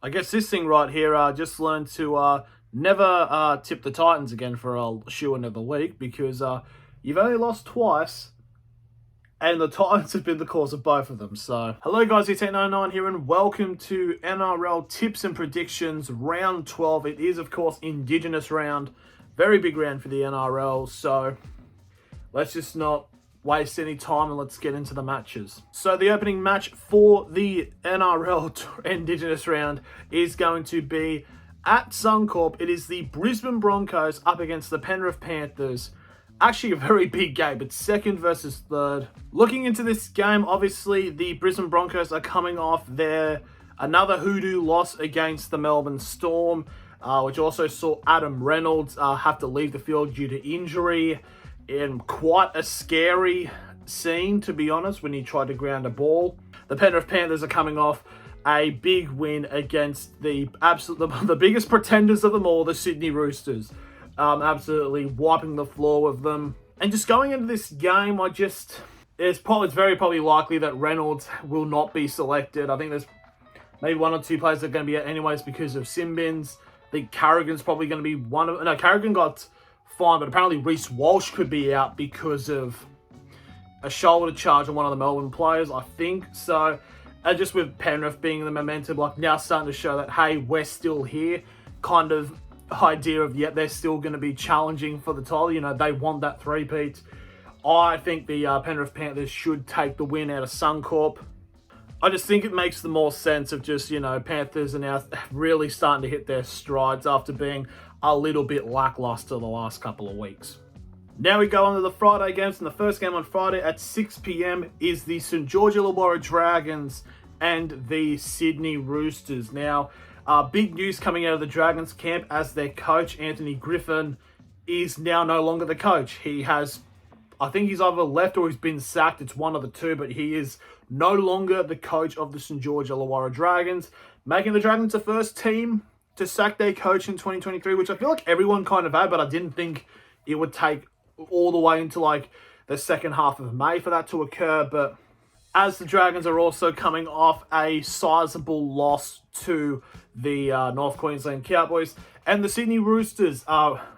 I guess this thing right here, just learned to never tip the Titans again for a shoe-in of the week because you've only lost twice and the Titans have been the cause of both of them. So, hello guys, it's 899 here and welcome to NRL Tips and Predictions Round 12. It is, of course, Indigenous round. Very big round for the NRL, so let's just not waste any time and let's get into the matches. So the opening match for the NRL Indigenous round is going to be at Suncorp. It is the Brisbane Broncos up against the Penrith Panthers. Actually a very big game, but second versus third. Looking into this game, obviously the Brisbane Broncos are coming off another hoodoo loss against the Melbourne Storm, which also saw Adam Reynolds have to leave the field due to injury. In quite a scary scene, to be honest, when he tried to ground a ball. The Penrith Panthers are coming off a big win against the biggest pretenders of them all, the Sydney Roosters. Absolutely wiping the floor with them. And just going into this game, it's very probably likely that Reynolds will not be selected. I think there's maybe one or two players that are going to be out anyways because of sin bins. I think Carrigan's probably going to be one of... No, Carrigan got fine, but apparently Reece Walsh could be out because of a shoulder charge on one of the Melbourne players, I think. So, just with Penrith being in the momentum, like now starting to show that, hey, we're still here, kind of idea of, yeah, they're still going to be challenging for the title. You know, they want that three-peat. I think the Penrith Panthers should take the win out of Suncorp. I just think it makes the more sense of just, you know, Panthers are now really starting to hit their strides after being a little bit lackluster the last couple of weeks. Now we go on to the Friday games, and the first game on Friday at 6 p.m. is the St. George Illawarra Dragons and the Sydney Roosters. Now, big news coming out of the Dragons camp as their coach, Anthony Griffin, is now no longer the coach. I think he's either left or he's been sacked. It's one of the two, but he is no longer the coach of the St. George Illawarra Dragons, making the Dragons the first team to sack their coach in 2023, which I feel like everyone kind of had, but I didn't think it would take all the way into like the second half of May for that to occur. But as the Dragons are also coming off a sizable loss to the North Queensland Cowboys, and the Sydney Roosters,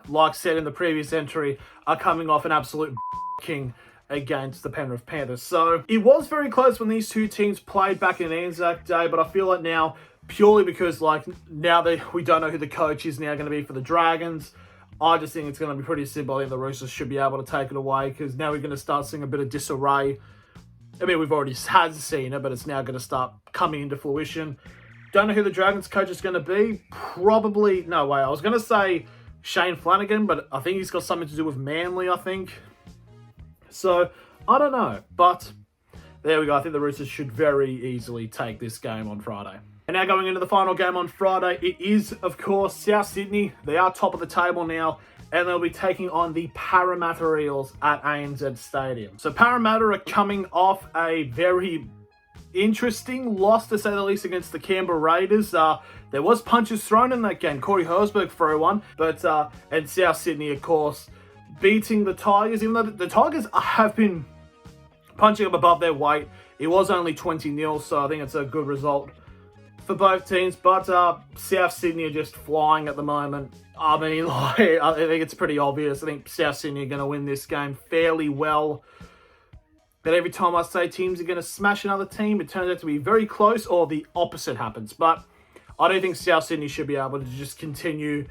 like said in the previous entry, are coming off an absolute king against the Penrith Panthers. So it was very close when these two teams played back in Anzac Day, but I feel like now, purely because now we don't know who the coach is now going to be for the Dragons, I just think it's going to be pretty simple. I think the Roosters should be able to take it away because now we're going to start seeing a bit of disarray. I mean, we've already seen it, but it's now going to start coming into fruition. Don't know who the Dragons coach is going to be. Probably, no way. I was going to say Shane Flanagan, but I think he's got something to do with Manly, I think. So, I don't know. But there we go. I think the Roosters should very easily take this game on Friday. And now going into the final game on Friday, it is, of course, South Sydney. They are top of the table now, and they'll be taking on the Parramatta Eels at ANZ Stadium. So Parramatta are coming off a very interesting loss, to say the least, against the Canberra Raiders. There was punches thrown in that game. Corey Hersberg threw one, but and South Sydney, of course, beating the Tigers, even though the Tigers have been punching up above their weight. It was only 20-0, so I think it's a good result for both teams, but South Sydney are just flying at the moment. I mean, I think it's pretty obvious. I think South Sydney are going to win this game fairly well. But every time I say teams are going to smash another team, it turns out to be very close or the opposite happens. But I don't think South Sydney should be able to just continue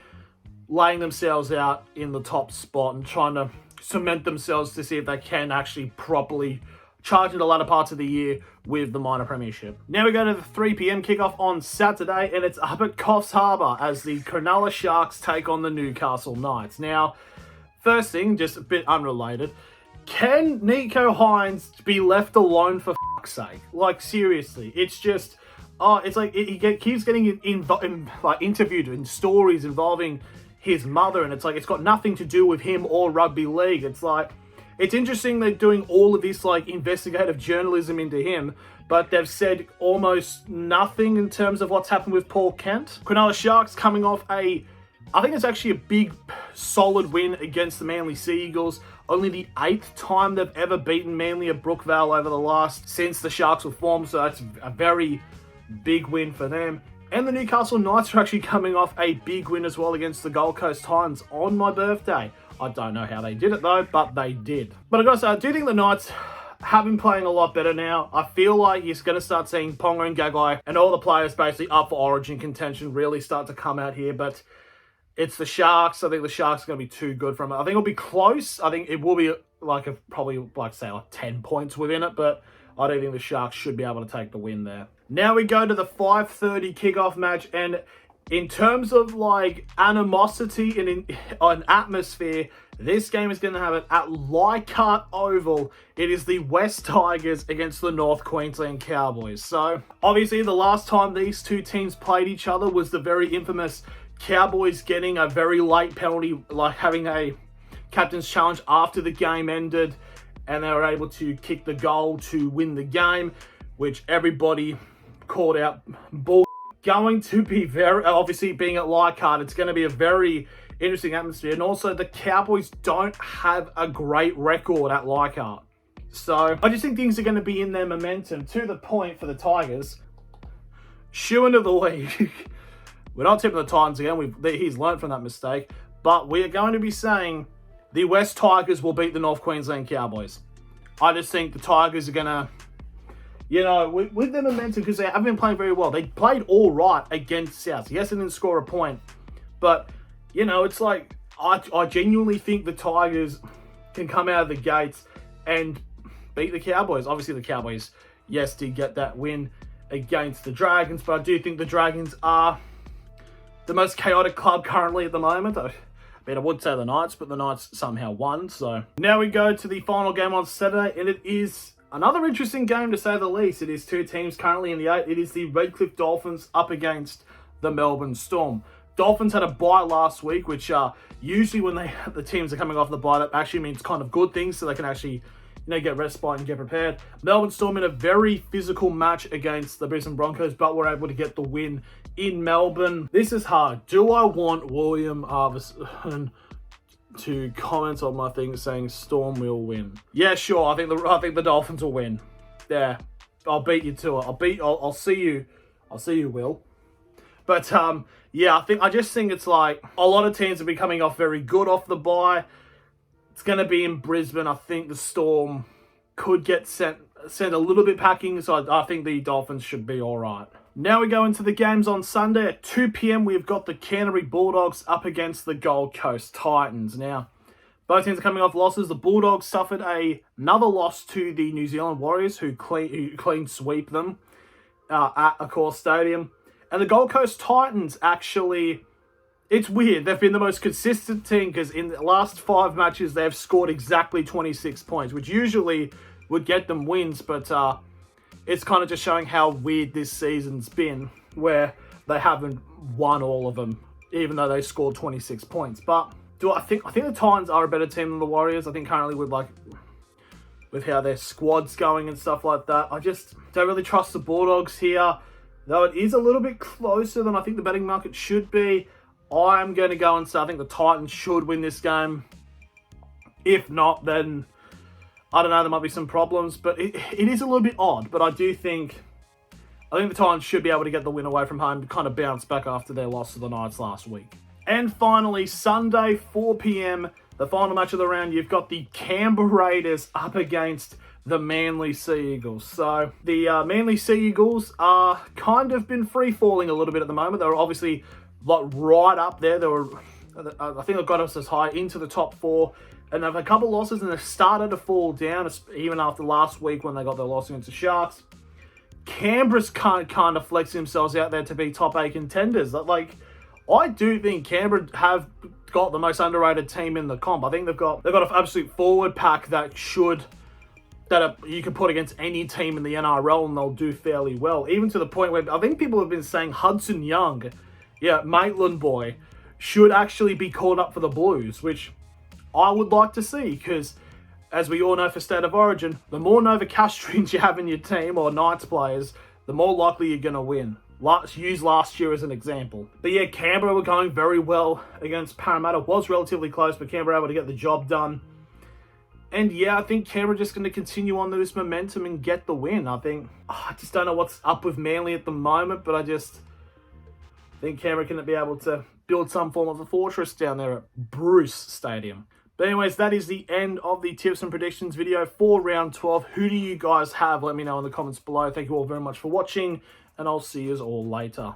laying themselves out in the top spot and trying to cement themselves to see if they can actually properly charge in the latter parts of the year with the minor premiership. Now we go to the 3 p.m. kickoff on Saturday, and it's up at Coffs Harbour as the Cronulla Sharks take on the Newcastle Knights. Now, first thing, just a bit unrelated, can Nico Hines be left alone for fuck's sake? Like, seriously, it's just, it's like he keeps getting interviewed in stories involving his mother, and it's like it's got nothing to do with him or rugby league. It's like, it's interesting they're doing all of this like investigative journalism into him, but they've said almost nothing in terms of what's happened with Paul Kent. Cronulla Sharks coming off I think it's actually a big, solid win against the Manly Sea Eagles. Only the 8th time they've ever beaten Manly at Brookvale since the Sharks were formed, so that's a very big win for them. And the Newcastle Knights are actually coming off a big win as well against the Gold Coast Titans on my birthday. I don't know how they did it though, but they did. But I gotta say, I do think the Knights have been playing a lot better now. I feel like you're going to start seeing Ponga and Gagai and all the players basically up for Origin contention really start to come out here. But it's the Sharks. I think the Sharks are going to be too good from it. I think it'll be close. I think it will be probably 10 points within it. But I don't think the Sharks should be able to take the win there. Now we go to the 5:30 kickoff match. And in terms of animosity and an atmosphere, this game is going to have it at Leichhardt Oval. It is the West Tigers against the North Queensland Cowboys. So, obviously, the last time these two teams played each other was the very infamous Cowboys getting a very late penalty, having a captain's challenge after the game ended, and they were able to kick the goal to win the game, which everybody called out bull. Going to be very, obviously being at Leichhardt, it's going to be a very interesting atmosphere. And also the Cowboys don't have a great record at Leichhardt. So I just think things are going to be in their momentum to the point for the Tigers. Shoe into the week. We're not tipping the Titans again. He's learned from that mistake. But we are going to be saying the West Tigers will beat the North Queensland Cowboys. I just think the Tigers are going to, with their momentum, because they haven't been playing very well. They played all right against South. Yes, they didn't score a point. But, it's like, I genuinely think the Tigers can come out of the gates and beat the Cowboys. Obviously, the Cowboys, yes, did get that win against the Dragons. But I do think the Dragons are the most chaotic club currently at the moment. I would say the Knights, but the Knights somehow won. So now we go to the final game on Saturday, and it is another interesting game, to say the least. It is two teams currently in the 8. It is the Redcliffe Dolphins up against the Melbourne Storm. Dolphins had a bye last week, which usually when the teams are coming off the bye, that actually means kind of good things, so they can actually get respite and get prepared. Melbourne Storm in a very physical match against the Brisbane Broncos, but were able to get the win in Melbourne. This is hard. Do I want William Arvison to comment on my thing saying Storm will win? Yeah, sure. I think the Dolphins will win. Yeah, I'll beat you to it. I'll see you. I'll see you, Will. But yeah, I just think it's like a lot of teams have been coming off very good off the bye. It's going to be in Brisbane. I think the Storm could get sent a little bit packing, so I think the Dolphins should be all right. Now we go into the games on Sunday at 2 p.m. We've got the Canterbury Bulldogs up against the Gold Coast Titans. Now, both teams are coming off losses. The Bulldogs suffered another loss to the New Zealand Warriors, who clean sweep them at Accor Stadium. And the Gold Coast Titans actually, it's weird. They've been the most consistent team because in the last 5 matches, they've scored exactly 26 points, which usually would get them wins. But it's kind of just showing how weird this season's been, where they haven't won all of them, even though they scored 26 points. But I think the Titans are a better team than the Warriors. I think currently with how their squad's going and stuff like that, I just don't really trust the Bulldogs here. Though it is a little bit closer than I think the betting market should be, I'm going to go and say I think the Titans should win this game. If not, then I don't know, there might be some problems. But it is a little bit odd. But I think the Titans should be able to get the win away from home to kind of bounce back after their loss to the Knights last week. And finally, Sunday, 4 p.m, the final match of the round, you've got the Canberra Raiders up against the Manly Sea Eagles. So the Manly Sea Eagles are kind of been free-falling a little bit at the moment. They're obviously right up there. I think they've got us as high into the top 4. And they've had a couple losses and they've started to fall down, even after last week when they got their loss against the Sharks. Canberra's kind of flexing themselves out there to be top 8 contenders. I do think Canberra have got the most underrated team in the comp. I think they've got an absolute forward pack that you can put against any team in the NRL and they'll do fairly well. Even to the point where I think people have been saying Hudson Young, Maitland boy, should actually be called up for the Blues, which I would like to see, because as we all know for State of Origin, the more Novocastrians you have in your team or Knights players, the more likely you're going to win. Use last year as an example. But yeah, Canberra were going very well against Parramatta. It was relatively close, but Canberra able to get the job done. And yeah, I think Canberra just going to continue on this momentum and get the win. I just don't know what's up with Manly at the moment, but think Canberra can be able to build some form of a fortress down there at Bruce Stadium. But anyways, that is the end of the tips and predictions video for round 12. Who do you guys have? Let me know in the comments below. Thank you all very much for watching, and I'll see you all later.